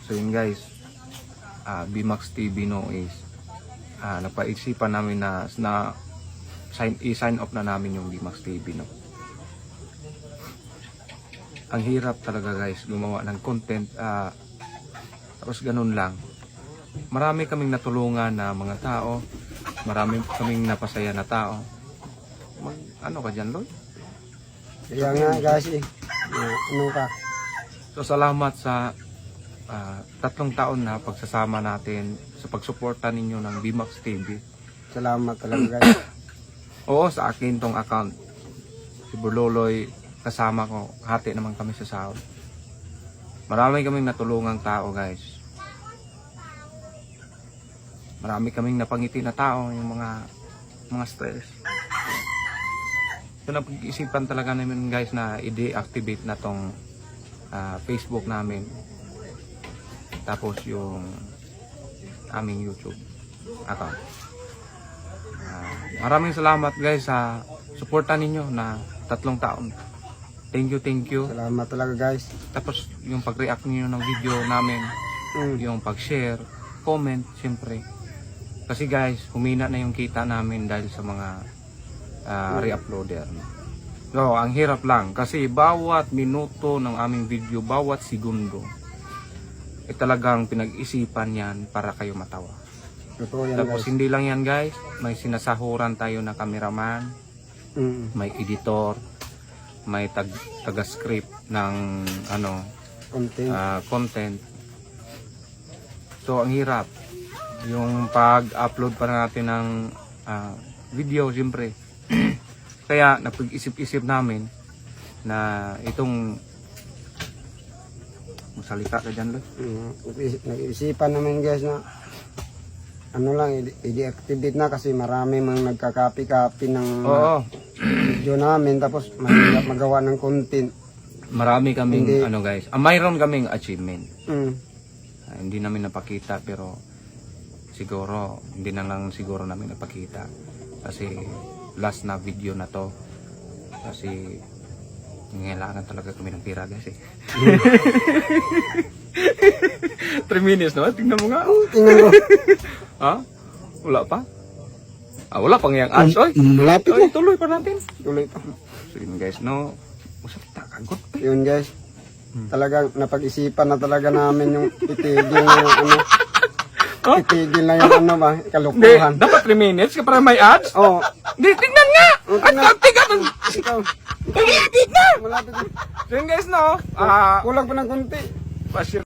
So yun guys, BMAX TV no is napaisipan namin na i-sign off na namin yung BMAX TV no. Ang hirap talaga guys gumawa ng content, tapos ganun lang. Marami kaming natulungan na mga tao, marami kaming napasaya na tao. Ano ka dyan, Lloyd? Kaya nga guys ano ka? So salamat sa 3 taon na pagsasama natin sa pagsuporta ninyo ng BMAX TV. Salamat talaga guys. Oo, sa akin tong account. Si Burloloy kasama ko, hati naman kami sa sahod. Marami kaming natulungang tao guys. Marami kaming napangiti na tao, yung mga stress. So napag-isipan talaga namin guys na i-deactivate na tong Facebook namin. Tapos yung aming YouTube account. Maraming salamat guys sa suporta ninyo na 3 taon. Thank you. Salamat talaga guys. Tapos yung pag-react niyo ng video namin, yung pag-share, comment, siyempre. Kasi guys, humina na yung kita namin dahil sa mga re-uploader. So, ang hirap lang kasi bawat minuto ng aming video, bawat segundo, talagang pinag-isipan yan para kayo matawa. Totoo yan Tapos guys. hindi lang yan guys, may sinasahuran tayo na cameraman, may editor, may taga-script ng content. So ang hirap yung pag-upload pa natin ng video siyempre. Kaya napag-isip-isip namin na itong salita ka dyan, Lloyd. Nag-iisipan namin guys na i-deactivate na kasi marami mga nagka-copy ng video namin, tapos mahirap magawa ng content. Marami kaming guys, mayroon kaming achievement. Hindi namin napakita pero siguro hindi na lang siguro namin napakita kasi last na video na to kasi ngailangan talaga kami ng pira guys 3 minutes na, tingnan mo nga. Tingnan mo. Ha? Wala pa? Wala pang yang ads, oy. Malapit Oy, tuloy pa natin. Tuloy pa. So yun guys, no. Usap kita kagot. Yun guys. Talagang napag-isipan na talaga namin yung itigil na yung itigil na yung kalukuhan. Dapat 3 minutes ka para may ads? Oo. Di, tingnan nga! At tingnan! Ikaw. Malapit na! Malapit na. So yun guys, no. Kulang pa ng konti. Pasyon.